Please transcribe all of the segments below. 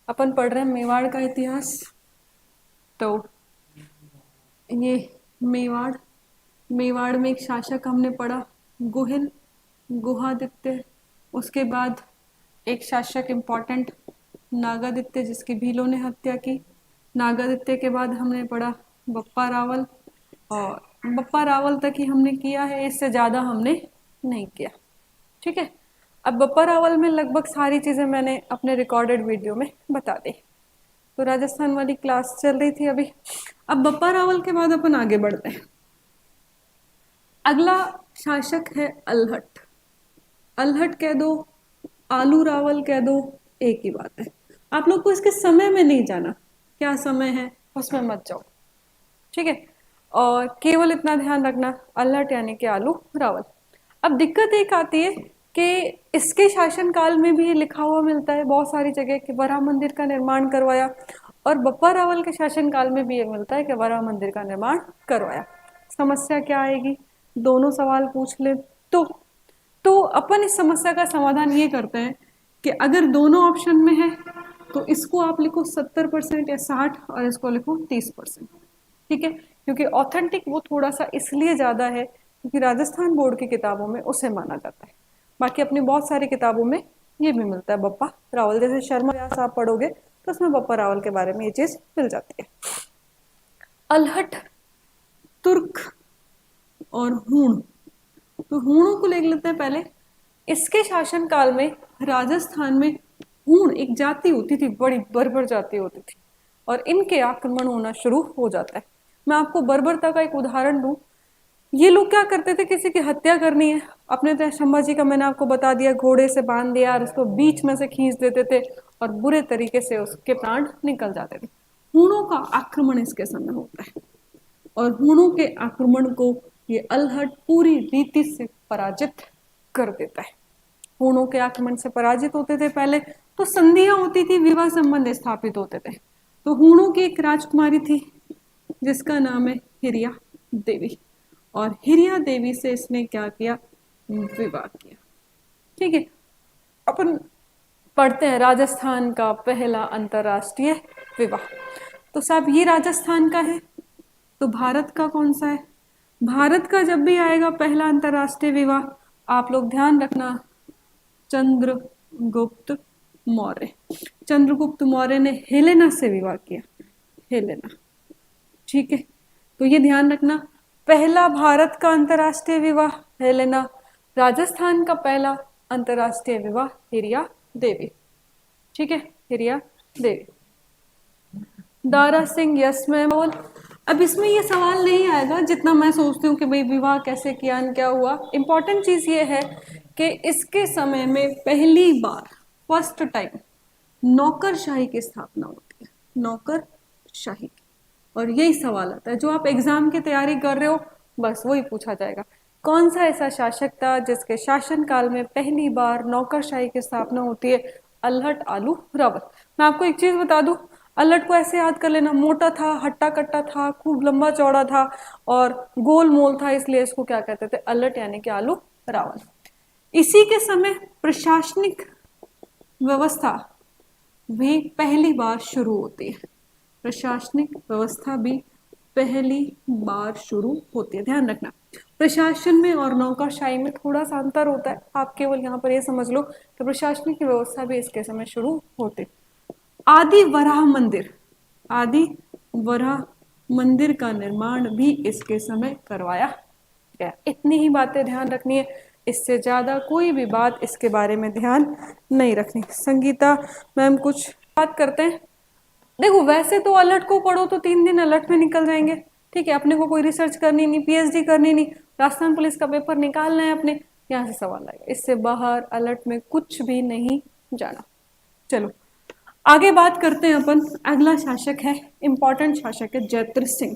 अपन पढ़ रहे हैं मेवाड़ का इतिहास। तो ये मेवाड़ मेवाड़ में एक शासक हमने पढ़ा, गुहिल गुहादित्य। उसके बाद एक शासक इम्पॉर्टेंट, नागादित्य, जिसकी भीलों ने हत्या की। नागादित्य के बाद हमने पढ़ा बप्पा रावल, और बप्पा रावल तक ही हमने किया है, इससे ज़्यादा हमने नहीं किया। ठीक है, अब बप्पा रावल में लगभग सारी चीज़ें मैंने अपने रिकॉर्डेड वीडियो में बता दी। तो राजस्थान वाली क्लास चल रही थी अभी। अब बप्पा रावल के बाद अपन आगे बढ़ते हैं। अगला शासक है अल्हट। अल्हट कह दो, आलू रावल कह दो, एक ही बात है। आप लोग को इसके समय में नहीं जाना, क्या समय है उसमें मत जाओ। ठीक है, और केवल इतना ध्यान रखना, अल्हट यानी कि आलू रावल। अब दिक्कत एक आती है कि इसके शासनकाल में भी ये लिखा हुआ मिलता है बहुत सारी जगह कि वराह मंदिर का निर्माण करवाया, और बप्पा रावल के शासनकाल में भी ये मिलता है कि वराह मंदिर का निर्माण करवाया। समस्या क्या आएगी, दोनों सवाल पूछ ले तो अपन इस समस्या का समाधान ये करते हैं कि अगर दोनों ऑप्शन में है तो इसको आप लिखो 70% या 60, और इसको लिखो 30%। ठीक है, क्योंकि ऑथेंटिक वो थोड़ा सा इसलिए ज़्यादा है क्योंकि राजस्थान बोर्ड की किताबों में उसे माना जाता है। बाकी अपनी बहुत सारी किताबों में ये भी मिलता है बप्पा रावल, जैसे शर्मा व्यास आप पढ़ोगे तो उसमें बप्पा रावल के बारे में ये चीज़ मिल जाती है। अल्हट, तुर्क और हूण। तो हूणों को ले लेते हैं पहले। इसके शासनकाल में राजस्थान में हूण एक जाति होती थी, बड़ी बर्बर जाति होती थी, और इनके आक्रमण होना शुरू हो जाता है। मैं आपको बर्बरता का एक उदाहरण दूं। ये लोग क्या करते थे, किसी की हत्या करनी है, अपने तो संभाजी का मैंने आपको बता दिया, घोड़े से बांध दिया और उसको बीच में से खींच देते थे और बुरे तरीके से उसके प्राण निकल जाते थे। हूणों का आक्रमण इसके समय होता है, और हूणों के आक्रमण को ये अल्हट पूरी रीति से पराजित कर देता है। हूणों के आक्रमण से पराजित होते थे पहले तो संधियां होती थी, विवाह संबंध स्थापित होते थे। तो हूणों की एक राजकुमारी थी जिसका नाम है हिरिया देवी, और हिरिया देवी से इसने क्या किया, विवाह किया। ठीक है, अपन पढ़ते हैं राजस्थान का पहला अंतरराष्ट्रीय विवाह। तो साहब ये राजस्थान का है, तो भारत का कौन सा है? भारत का जब भी आएगा पहला अंतरराष्ट्रीय विवाह, आप लोग ध्यान रखना, चंद्रगुप्त मौर्य। चंद्रगुप्त मौर्य ने हेलेना से विवाह किया, हेलेना। ठीक है, तो ये ध्यान रखना, पहला भारत का अंतरराष्ट्रीय विवाह हेलेना, राजस्थान का पहला अंतरराष्ट्रीय विवाह हिरिया देवी। ठीक है, हिरिया देवी। दारा सिंह यस में बोल। अब इसमें ये सवाल नहीं आएगा जितना मैं सोचती हूँ कि भाई विवाह कैसे किया, क्या हुआ। इंपॉर्टेंट चीज ये है कि इसके समय में पहली बार, फर्स्ट टाइम, नौकरशाही की स्थापना होती है, नौकरशाही की। और यही सवाल आता है जो आप एग्जाम की तैयारी कर रहे हो, बस वही पूछा जाएगा, कौन सा ऐसा शासक था जिसके शासनकाल में पहली बार नौकरशाही की स्थापना होती है? अल्हट आलू रावल। मैं आपको एक चीज बता दूं, अल्हट को ऐसे याद कर लेना, मोटा था, हट्टा कट्टा था, खूब लंबा चौड़ा था और गोल मोल था, इसलिए इसको क्या कहते थे, अल्हट यानी कि आलू रावल। इसी के समय प्रशासनिक व्यवस्था भी पहली बार शुरू होती है, प्रशासनिक व्यवस्था भी पहली बार शुरू होती है। ध्यान रखना, प्रशासन में और नौकरशाही में थोड़ा सा अंतर होता है, आप केवल यहाँ पर ये समझ लो कि प्रशासनिक व्यवस्था भी इसके समय शुरू होती। आदि वराह मंदिर, आदि वराह मंदिर का निर्माण भी इसके समय करवाया गया। इतनी ही बातें ध्यान रखनी है, इससे ज़्यादा कोई भी बात इसके बारे में ध्यान नहीं रखनी। संगीता मैम कुछ बात करते हैं। देखो वैसे तो अलर्ट को पढ़ो तो 3 दिन अलर्ट में निकल जाएंगे। ठीक है, अपने को कोई रिसर्च करनी नहीं, पीएचडी करनी नहीं, राजस्थान पुलिस का पेपर निकालना है अपने, यहाँ से सवाल आएगा, इससे बाहर अलर्ट में कुछ भी नहीं जाना। चलो आगे बात करते हैं अपन। अगला शासक है, इंपॉर्टेंट शासक है, जैत्र सिंह।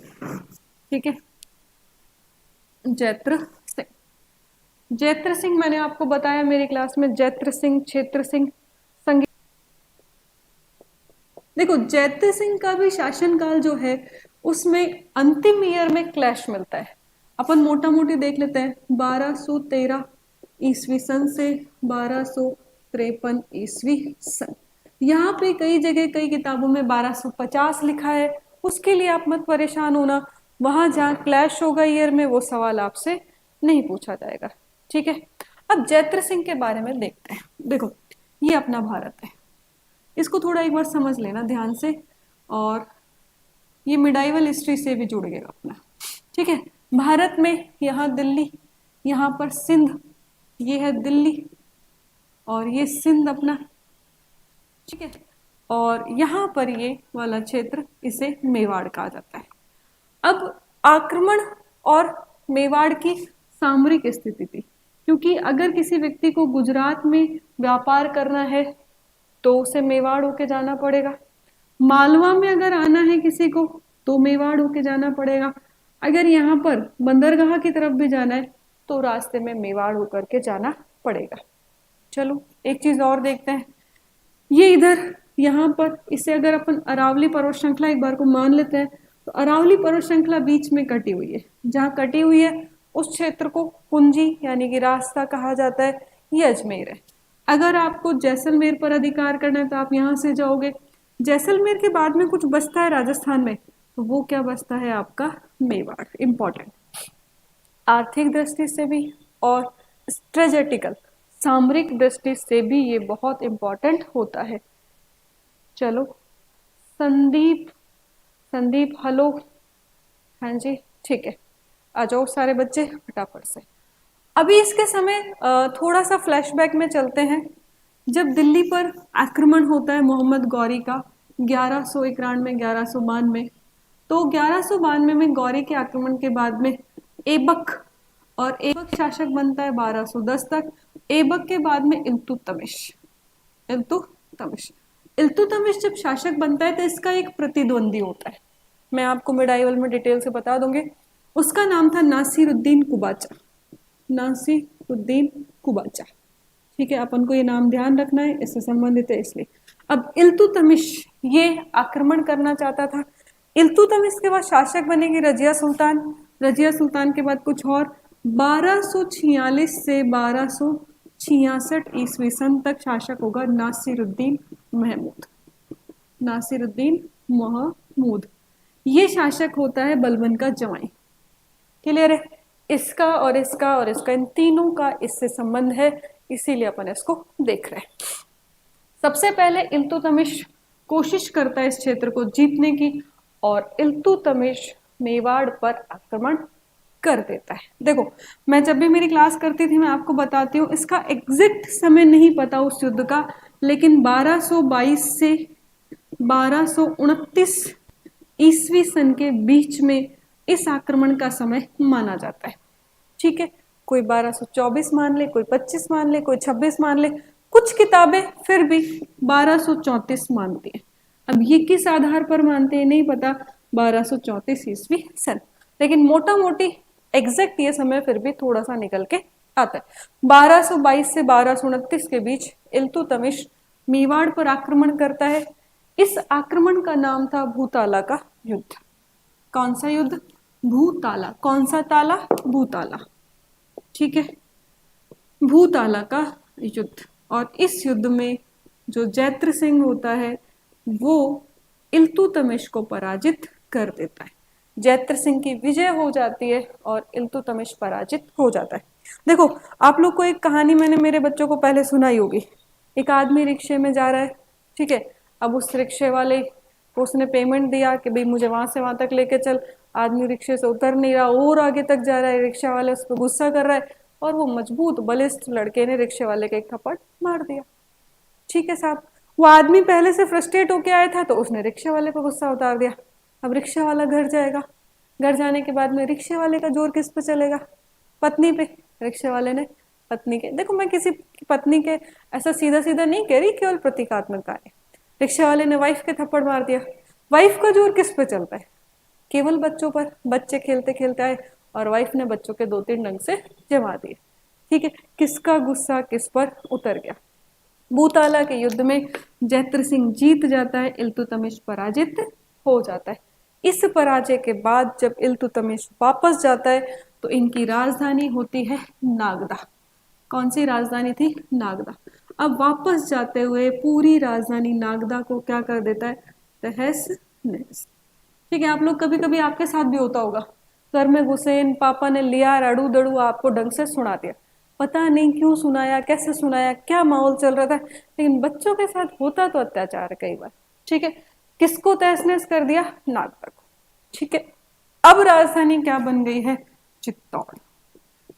ठीक है, जैत्र सिंह। जैत्र सिंह मैंने आपको बताया मेरी क्लास में, जैत्र सिंह, क्षेत्र सिंह, संगीत। देखो जैत्र सिंह का भी शासनकाल जो है उसमें अंतिम ईयर में क्लैश मिलता है। अपन मोटा मोटी देख लेते हैं, 1213 ईस्वी सन से 1253 ईस्वी सन। यहाँ पे कई जगह कई किताबों में 1250 लिखा है, उसके लिए आप मत परेशान होना। वहां जहाँ क्लैश होगा ईयर में वो सवाल आपसे नहीं पूछा जाएगा। ठीक है, अब जैत्र सिंह के बारे में देखते हैं। देखो ये अपना भारत है, इसको थोड़ा एक बार समझ लेना ध्यान से, और ये मिडाइवल हिस्ट्री से भी जुड़ गया अपना। ठीक है, भारत में यहाँ दिल्ली, यहाँ पर सिंध, ये है दिल्ली और ये सिंध अपना। ठीक है, और यहाँ पर ये वाला क्षेत्र इसे मेवाड़ कहा जाता है। अब आक्रमण और मेवाड़ की सामरिक स्थिति थी, क्योंकि अगर किसी व्यक्ति को गुजरात में व्यापार करना है तो उसे मेवाड़ होके जाना पड़ेगा। मालवा में अगर आना है किसी को तो मेवाड़ होके जाना पड़ेगा। अगर यहाँ पर बंदरगाह की तरफ भी जाना है तो रास्ते में मेवाड़ होकर के जाना पड़ेगा। चलो एक चीज और देखते हैं, ये इधर यहाँ पर इसे अगर अपन अरावली पर्वत श्रृंखला एक बार को मान लेते हैं तो अरावली पर्वत श्रृंखला बीच में कटी हुई है। जहाँ कटी हुई है उस क्षेत्र को कुंजी यानी कि रास्ता कहा जाता है, ये अजमेर है। अगर आपको जैसलमेर पर अधिकार करना है तो आप यहाँ से जाओगे। जैसलमेर के बाद में कुछ बसता है राजस्थान में, तो वो क्या बसता है आपका मेवाड़। इंपॉर्टेंट आर्थिक दृष्टि से भी और स्ट्रेटेजिकल सामरिक दृष्टि से भी ये बहुत इंपॉर्टेंट होता है। चलो संदीप, संदीप हेलो, हाँ जी ठीक है, आ जाओ सारे बच्चे फटाफट से। अभी इसके समय थोड़ा सा फ्लैशबैक में चलते हैं। जब दिल्ली पर आक्रमण होता है मोहम्मद गौरी का 1191 1192, तो 1192 में गौरी के आक्रमण के बाद में ऐबक, और ऐबक शासक बनता है 1210 तक। ऐबक के बाद में इल्तुतमिश, इल्तुतमिश इल्तुतमिश जब शासक बनता है तो इसका एक प्रतिद्वंदी होता है, मैं आपको मिडाइवल में डिटेल से बता दूंगी। उसका नाम था नासिरुद्दीन कुबाचा, नासिरुद्दीन कुबाचा। ठीक है, अपन को ये नाम ध्यान रखना है, इससे संबंधित है इसलिए। अब इल्तुतमिश ये आक्रमण करना चाहता था। इल्तुतमिश के बाद शासक बनेगी रजिया सुल्तान, रजिया सुल्तान के बाद कुछ और 1246 से 1266 ईस्वी सन तक शासक होगा नासिरुद्दीन महमूद, नासिरुद्दीन महमूद। ये शासक होता है बलबन का जवाई। क्लियर है, इसका और इसका और इसका, इन तीनों का इससे संबंध है, इसीलिए अपन इसको देख रहे हैं। सबसे पहले इल्तुतमिश कोशिश करता है इस क्षेत्र को जीतने की, और इल्तुतमिश मेवाड़ पर आक्रमण कर देता है। देखो मैं जब भी मेरी क्लास करती थी मैं आपको बताती हूँ, इसका एग्जैक्ट समय नहीं पता उस युद्ध का, लेकिन 1222 से 1229 ईस्वी सन के बीच में इस आक्रमण का समय माना जाता है। ठीक है, कोई 1224 मान ले, कोई 25 मान ले, कोई 26 मान ले, कुछ किताबें फिर भी 1234 मानती है। अब ये किस आधार पर मानते हैं नहीं पता, 1234 ईस्वी सन, लेकिन मोटा मोटी एग्जैक्ट ये समय फिर भी थोड़ा सा निकल के आता है। 1222 से 1229 के बीच इल्तुतमिश मेवाड़ पर आक्रमण करता है। इस आक्रमण का नाम था भूताला का युद्ध। कौन सा युद्ध? भूताला। कौन सा ताला? भूताला। ठीक है, भूताला का युद्ध। और इस युद्ध में जो जैत्र सिंह होता है वो इल्तुतमिश को पराजित कर देता है। जैत्र सिंह की विजय हो जाती है और इल्तुतमिश पराजित हो जाता है। देखो आप लोग को एक कहानी मैंने मेरे बच्चों को पहले सुनाई होगी। एक आदमी रिक्शे में जा रहा है, ठीक है, अब उस रिक्शे वाले को उसने पेमेंट दिया कि भाई मुझे वहां से वहां तक लेके चल। आदमी रिक्शे से उतर नहीं रहा और आगे तक जा रहा है, रिक्शा वाले उस पर गुस्सा कर रहा है और वो मजबूत बलिष्ठ लड़के ने रिक्शे वाले का एक थप्पड़ मार दिया। ठीक है साहब, वो आदमी पहले से फ्रस्ट्रेट होके आया था तो उसने रिक्शे वाले पर गुस्सा उतार दिया। अब रिक्शा वाला घर जाएगा, घर जाने के बाद में रिक्शे वाले का जोर किस पे चलेगा? पत्नी पे। रिक्शे वाले ने पत्नी के, देखो मैं किसी पत्नी के ऐसा सीधा सीधा नहीं कह रही, केवल प्रतीकात्मक कार्य। रिक्शे वाले ने वाइफ के थप्पड़ मार दिया। वाइफ का जोर किस पे चलता है? केवल बच्चों पर। बच्चे खेलते खेलते आए और वाइफ ने बच्चों के 2-3 डंग से जमा दिए। ठीक है, किसका गुस्सा किस पर उतर गया? भूताला के युद्ध में जैत्र सिंह जीत जाता है, इल्तुतमिश पराजित हो जाता है। इस पराजय के बाद जब इल्तुतमिश वापस जाता है तो इनकी राजधानी होती है नागदा। कौन सी राजधानी थी? नागदा। अब वापस जाते हुए पूरी राजधानी नागदा को क्या कर देता है, तहस नहस। ठीक है, आप लोग कभी कभी आपके साथ भी होता होगा, घर में घुसे, पापा ने लिया अड़ू दड़ू आपको ढंग से सुना दिया, पता नहीं क्यों सुनाया, कैसे सुनाया, क्या माहौल चल रहा था, लेकिन बच्चों के साथ होता तो अत्याचार है कई बार। ठीक है, किसको तहस नहस कर दिया, नागदा को। ठीक है, अब राजधानी क्या बन गई है, चित्तौड़।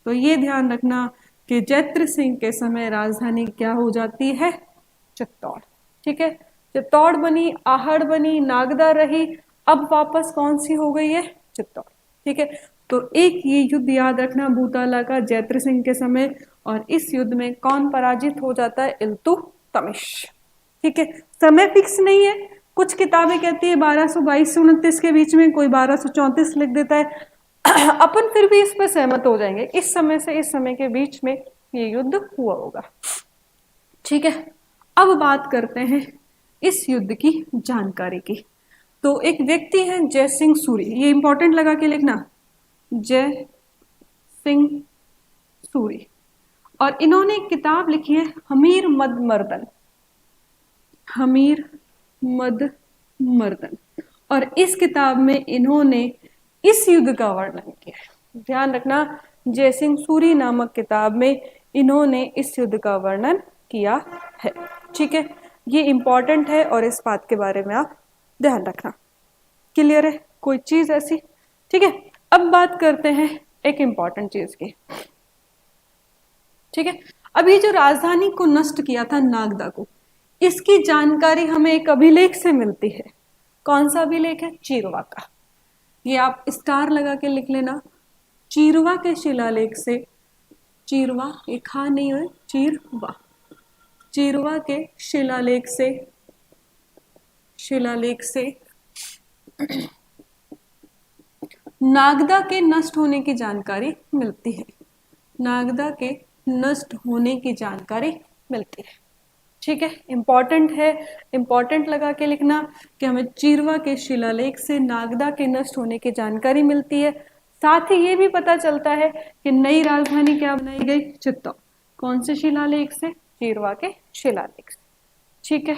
तो ये ध्यान रखना कि जयद्रथ सिंह के समय राजधानी क्या हो जाती है, चित्तौड़। ठीक है, चित्तौड़ बनी, आहड़ बनी, नागदा रही, अब वापस कौन सी हो गई है, चित्तौड़। ठीक है, तो एक ये युद्ध याद रखना भूताला का, जयद्रथ सिंह के समय, और इस युद्ध में कौन पराजित हो जाता है, इल्तुतमिश। ठीक है, समय फिक्स नहीं है, कुछ किताबें कहती है 1222 से 29 के बीच में, कोई 1234 लिख देता है। अपन फिर भी इस पर सहमत हो जाएंगे, इस समय से इस समय के बीच में ये युद्ध हुआ होगा। ठीक है, अब बात करते हैं इस युद्ध की जानकारी की। तो एक व्यक्ति है जय सिंह सूरी, ये इंपॉर्टेंट लगा के लिखना, जय सिंह सूरी, और इन्होंने एक किताब लिखी है हमीर मद मर्दन, हमीर मद मर्दन, और इस किताब में इन्होंने इस युद्ध का वर्णन किया है। ध्यान रखना, जय सिंह सूरी नामक किताब में इन्होंने इस युद्ध का वर्णन किया है। ठीक है, ये इंपॉर्टेंट है और इस बात के बारे में आप ध्यान रखना। क्लियर है, कोई चीज ऐसी? ठीक है, अब बात करते हैं एक इंपॉर्टेंट चीज की। ठीक है, अब ये जो राजधानी को नष्ट किया था नागदा को, इसकी जानकारी हमें एक अभिलेख से मिलती है। कौन सा अभिलेख है, चीरवा का। ये आप स्टार लगा के लिख लेना, चीरवा के शिलालेख से, चीरवा एक खा नहीं है, चीरवा, चीरवा के शिलालेख से, शिलालेख से नागदा के नष्ट होने की जानकारी मिलती है, नागदा के नष्ट होने की जानकारी मिलती है। ठीक है, इंपॉर्टेंट है, इंपॉर्टेंट लगा के लिखना कि हमें चीरवा के शिलालेख से नागदा के नष्ट होने की जानकारी मिलती है। साथ ही ये भी पता चलता है कि नई राजधानी क्या बनाई गई, चित्तौड़। कौन से शिलालेख से, चीरवा के शिलालेख से। ठीक है,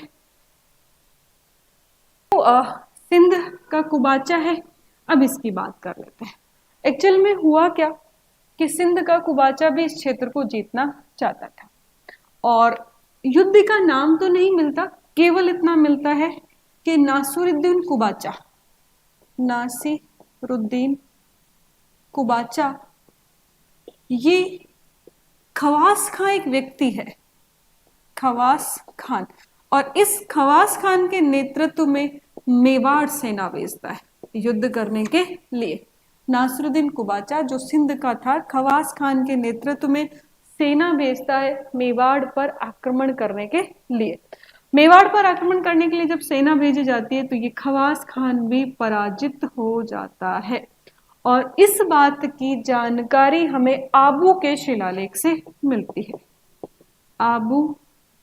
तो सिंध का कुबाचा है, अब इसकी बात कर लेते हैं। एक्चुअल में हुआ क्या कि सिंध का कुबाचा भी इस क्षेत्र को जीतना चाहता था, और युद्ध का नाम तो नहीं मिलता, केवल इतना मिलता है कि नासिरुद्दीन कुबाचा, नासिरुद्दीन कुबाचा, ये खवास खां एक व्यक्ति है, खवास खान, और इस खवास खान के नेतृत्व में मेवाड़ सेना भेजता है युद्ध करने के लिए। नासिरुद्दीन कुबाचा जो सिंध का था, खवास खान के नेतृत्व में सेना भेजता है मेवाड़ पर आक्रमण करने के लिए। मेवाड़ पर आक्रमण करने के लिए जब सेना भेजी जाती है तो ये खवास खान भी पराजित हो जाता है, और इस बात की जानकारी हमें आबू के शिलालेख से मिलती है, आबू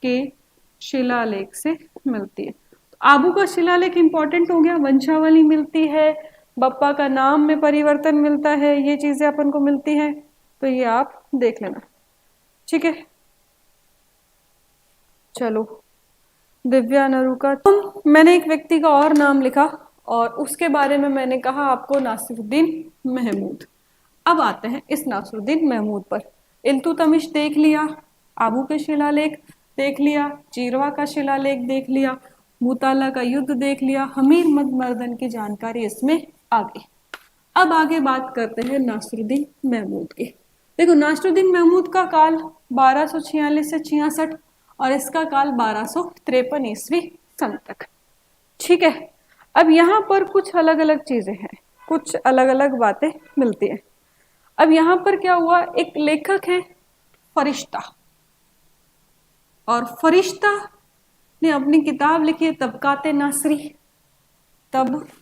के शिलालेख से मिलती है। तो आबू का शिलालेख इंपॉर्टेंट हो गया, वंशावली मिलती है, बप्पा का नाम में परिवर्तन मिलता है, ये चीजें अपन को मिलती हैं, तो ये आप देख लेना। ठीक है, चलो दिव्या नरूका, मैंने एक व्यक्ति का और नाम लिखा और उसके बारे में मैंने कहा आपको नासिरुद्दीन महमूद। अब आते हैं इस नासिरुद्दीन महमूद पर। इल्तुतमिश देख लिया, आबू के शिलालेख देख लिया, चीरवा का शिलालेख देख लिया, भूताला का युद्ध देख लिया, हमीर मद मर्दन की जानकारी इसमें आ गई। अब आगे बात करते हैं नासिरुद्दीन महमूद की। देखो, नासिरुद्दीन महमूद का काल 1246 से 66 और इसका काल 1253 ईस्वी सन तक। ठीक है, अब यहाँ पर कुछ अलग अलग चीजें हैं, कुछ अलग अलग बातें मिलती हैं। अब यहाँ पर क्या हुआ, एक लेखक है फरिश्ता, और फरिश्ता ने अपनी किताब लिखी है तबकाते नासरी, तबकाते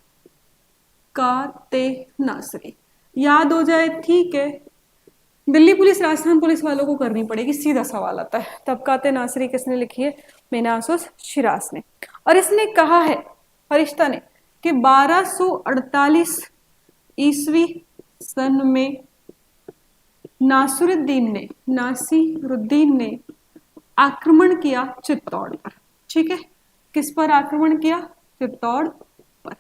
नासरी। याद हो जाए, ठीक है, दिल्ली पुलिस राजस्थान पुलिस वालों को करनी पड़ेगी, सीधा सवाल आता है। तबकाते नासरी किसने लिखी है, मेनासुस शिराज ने, और इसने कहा है फरिश्ता ने कि 1248 ईस्वी सन में नासिरुद्दीन ने आक्रमण किया चित्तौड़ पर। ठीक है, किस पर आक्रमण किया? चित्तौड़ पर।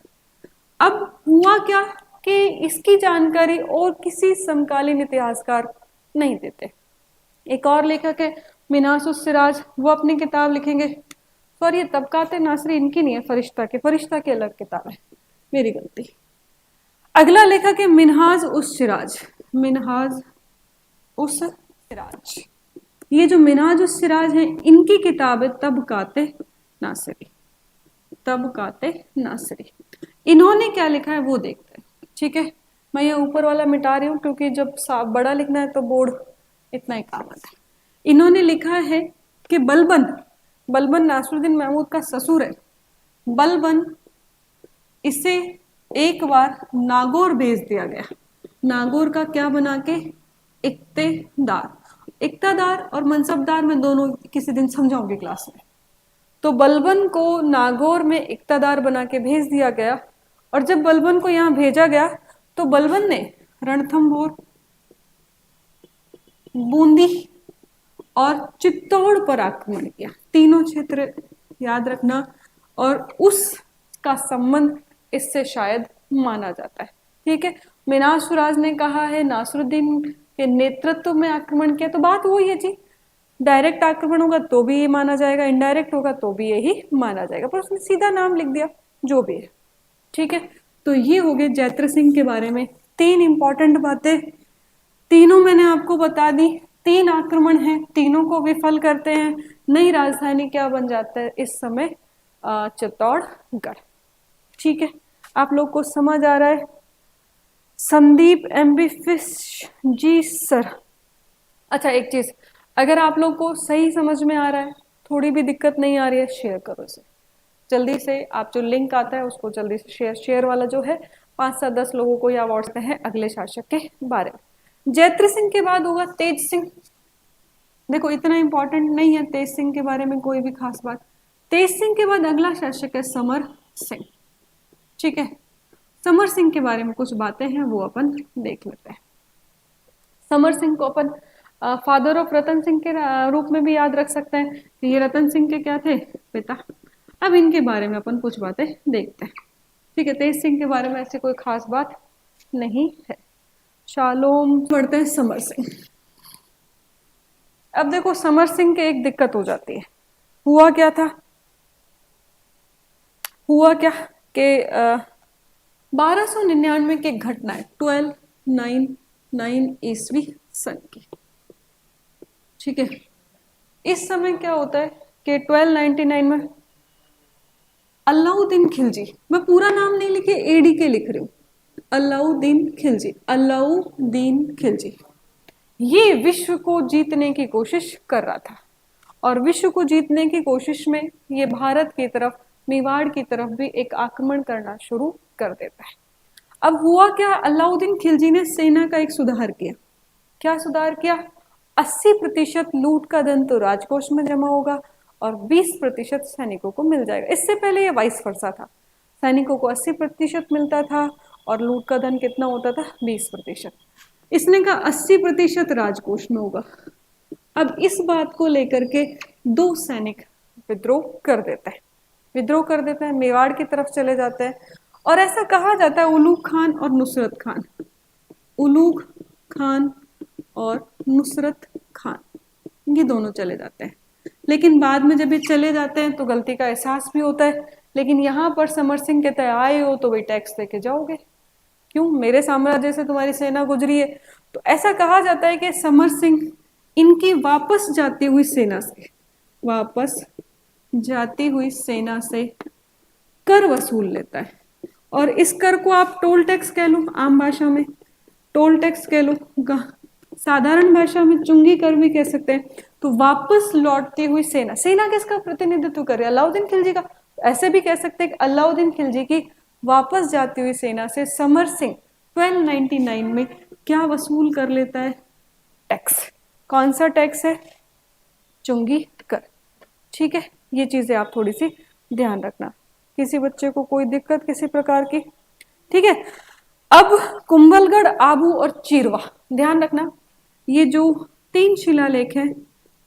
अब हुआ क्या कि इसकी जानकारी और किसी समकालीन इतिहासकार नहीं देते। एक और लेखक है मिन्हाजुस सिराज, वो अपनी किताब लिखेंगे, और ये तबकाते नासरी इनकी नहीं है, फरिश्ता की अलग किताब है, मेरी गलती। अगला लेखक है मिन्हाज उस सिराज, मिन्हाज उस सिराज। ये जो मिन्हाज उस सिराज है, इनकी किताब है तबकाते नासरी, तबकाते नासरी। इन्होंने क्या लिखा है वो देखते हैं। ठीक है, मैं ये ऊपर वाला मिटा रही हूँ क्योंकि जब बड़ा लिखना है तो बोर्ड इतना ही काम आता है। इन्होंने लिखा है कि बलबन, बलबन नासरुद्दीन महमूद का ससुर है, बलबन, इसे एक बार नागौर भेज दिया गया। नागौर का क्या बना के? इक्तेदार। इक्तादार और मनसबदार में दोनों किसी दिन समझाऊंगी क्लास में। तो बलबन को नागौर में इक्तादार बना के भेज दिया गया, और जब बलबन को यहाँ भेजा गया तो बलबन ने रणथंभौर, बूंदी और चित्तौड़ पर आक्रमण किया। तीनों क्षेत्र याद रखना, और उसका संबंध इससे शायद माना जाता है। ठीक है, मिन्हाज सुराज ने कहा है नासरुद्दीन के नेतृत्व में आक्रमण किया, तो बात वही है जी, डायरेक्ट आक्रमण होगा तो भी ये माना जाएगा, इनडायरेक्ट होगा तो भी यही माना जाएगा, पर उसने सीधा नाम लिख दिया, जो भी है। ठीक है, तो ये हो गए जैत्र सिंह के बारे में 3 इंपॉर्टेंट बातें, तीनों मैंने आपको बता दी। 3 आक्रमण हैं, तीनों को विफल करते हैं। नई राजधानी क्या बन जाता है इस समय? चित्तौड़गढ़। ठीक है, आप लोग को समझ आ रहा है? संदीप एमबी फिश जी सर। अच्छा, एक चीज, अगर आप लोग को सही समझ में आ रहा है, थोड़ी भी दिक्कत नहीं आ रही है, शेयर करो इसे जल्दी से। आप जो लिंक आता है उसको जल्दी से शेयर वाला जो है 5 से 10 लोगों को या व्हाट्सएप है अगले शासक के बारे में। जैत्र सिंह के बाद होगा तेज सिंह। देखो इतना इंपॉर्टेंट नहीं है तेज सिंह के बारे में कोई भी खास बात। तेज सिंह के बाद अगला शासक है समर सिंह। ठीक है, समर सिंह के बारे में कुछ बातें हैं वो अपन देख लेते हैं। समर सिंह को अपन फादर ऑफ रतन सिंह के रूप में भी याद रख सकते हैं, ये रतन सिंह के क्या थे? पिता। अब इनके बारे में अपन कुछ बातें देखते हैं। ठीक है, तेज सिंह के बारे में ऐसी कोई खास बात नहीं है। शालोम बढ़ते हैं समर सिंह। अब देखो समर सिंह के एक दिक्कत हो जाती है। हुआ क्या था? हुआ क्या कि 1299 की घटना है, 1299 ईस्वी सन की। ठीक है, इस समय क्या होता है कि 1299 में अलाउद्दीन खिलजी, मैं पूरा नाम नहीं लिखे, एडी के लिख रही हूँ, अलाउद्दीन खिलजी, अलाउद्दीन खिलजी, ये विश्व को जीतने की कोशिश कर रहा था, और विश्व को जीतने की कोशिश में ये भारत की तरफ, मेवाड़ की तरफ भी एक आक्रमण करना शुरू कर देता है। अब हुआ क्या? अलाउद्दीन खिलजी ने सेना का एक सुधार किया। क्या सुधार किया? 80% लूट का धन तो राजकोष में जमा होगा और 20% सैनिकों को मिल जाएगा। इससे पहले ये वाइस वर्सा था, सैनिकों को 80% मिलता था और लूट का धन कितना होता था? 20%। इसने कहा 80% राजकोष में होगा। अब इस बात को लेकर के 2 सैनिक विद्रोह कर देता है, विद्रोह कर देता है, मेवाड़ की तरफ चले जाते हैं, और ऐसा कहा जाता है उलूग खान और नुसरत खान, उलूग खान और नुसरत खान, ये दोनों चले जाते हैं। लेकिन बाद में जब ये चले जाते हैं तो गलती का एहसास भी होता है, लेकिन यहाँ पर समर सिंह कहते हैं आए हो तो वही टैक्स देके जाओगे, क्यों? मेरे साम्राज्य से तुम्हारी सेना गुजरी है। तो ऐसा कहा जाता है कि समर सिंह इनकी वापस जाती हुई सेना से, वापस जाती हुई सेना से कर वसूल लेता है, और इस कर को आप टोल टैक्स कह लो, आम भाषा में टोल टैक्स कह लो, साधारण भाषा में चुंगी कर भी कह सकते हैं। तो वापस लौटती हुई सेना, सेना किसका प्रतिनिधित्व कर रही है? अलाउद्दीन खिलजी का। ऐसे भी कह सकते हैं कि अलाउद्दीन खिलजी की वापस जाती हुई सेना से समर सिंह 1299 में क्या वसूल कर लेता है? टैक्स। कौन सा टैक्स है? चुंगी कर। ठीक है, ये चीजें आप थोड़ी सी ध्यान रखना, किसी बच्चे को कोई दिक्कत किसी प्रकार की। ठीक है, अब कुंभलगढ़, आबू और चीरवा ध्यान रखना, ये जो 3 शिलालेख हैं,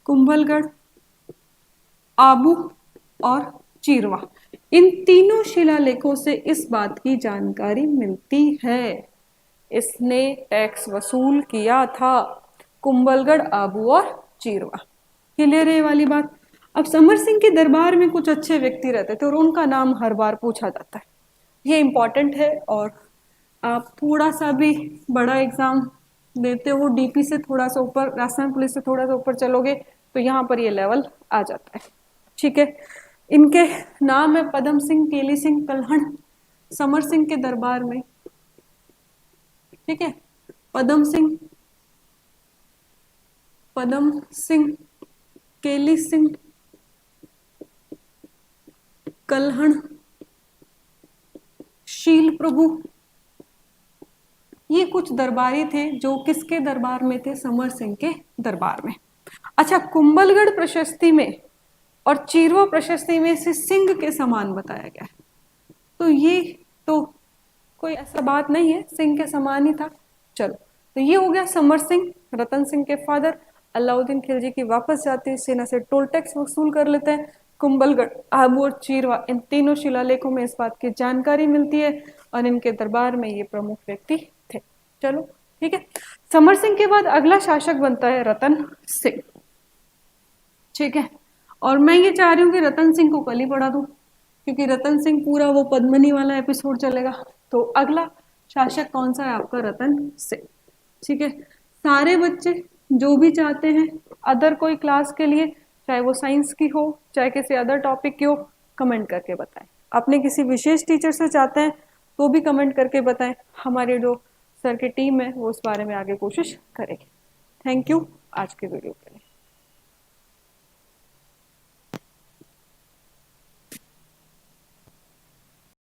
कुंभलगढ़, आबू और चीरवा। इन तीनों शिलालेखों से इस बात की जानकारी मिलती है, इसने टैक्स वसूल किया था, कुंभलगढ़, आबू और चीरवा। क्लियर है ये वाली बात। अब समर सिंह के दरबार में कुछ अच्छे व्यक्ति रहते थे और उनका नाम हर बार पूछा जाता है, ये इंपॉर्टेंट है। और आप थोड़ा सा भी बड़ा एग्जाम देते हो, डीपी से थोड़ा सा ऊपर, राजस्थान पुलिस से थोड़ा सा ऊपर चलोगे तो यहाँ पर ये लेवल आ जाता है। ठीक है, इनके नाम है पदम सिंह, केली सिंह, कल्हण, समर सिंह के दरबार में। ठीक है, पदम सिंह, केली सिंह, कल्हण, शील प्रभु, ये कुछ दरबारी थे जो किसके दरबार में थे? समर सिंह के दरबार में। अच्छा, कुंभलगढ़ प्रशस्ति में और चीरवा प्रशस्ति में से सिंह के समान बताया गया है, तो ये तो कोई ऐसा बात नहीं है, सिंह के समान ही था। चलो, तो ये हो गया समर सिंह, रतन सिंह के फादर। अलाउद्दीन खिलजी की वापस जाती सेना से टोल टैक्स वसूल कर लेते हैं। कुंभलगढ़, आबू और चीरवा, इन तीनों शिलालेखों में इस बात की जानकारी मिलती है और इनके दरबार में ये प्रमुख व्यक्ति थे। चलो ठीक है, समर सिंह के बाद अगला शासक बनता है रतन सिंह। ठीक है, और मैं ये चाह रही हूँ कि रतन सिंह को कल ही पढ़ा दूँ, क्योंकि रतन सिंह पूरा वो पद्मनी वाला एपिसोड चलेगा। तो अगला शासक कौन सा है आपका? रतन सिंह। ठीक है, सारे बच्चे जो भी चाहते हैं अदर कोई क्लास के लिए, चाहे वो साइंस की हो चाहे किसी अदर टॉपिक की हो, कमेंट करके बताएं। अपने किसी विशेष टीचर से चाहते हैं तो भी कमेंट करके बताएं, हमारी जो सर की टीम है वो उस बारे में आगे कोशिश करेगी। थैंक यू आज के वीडियो के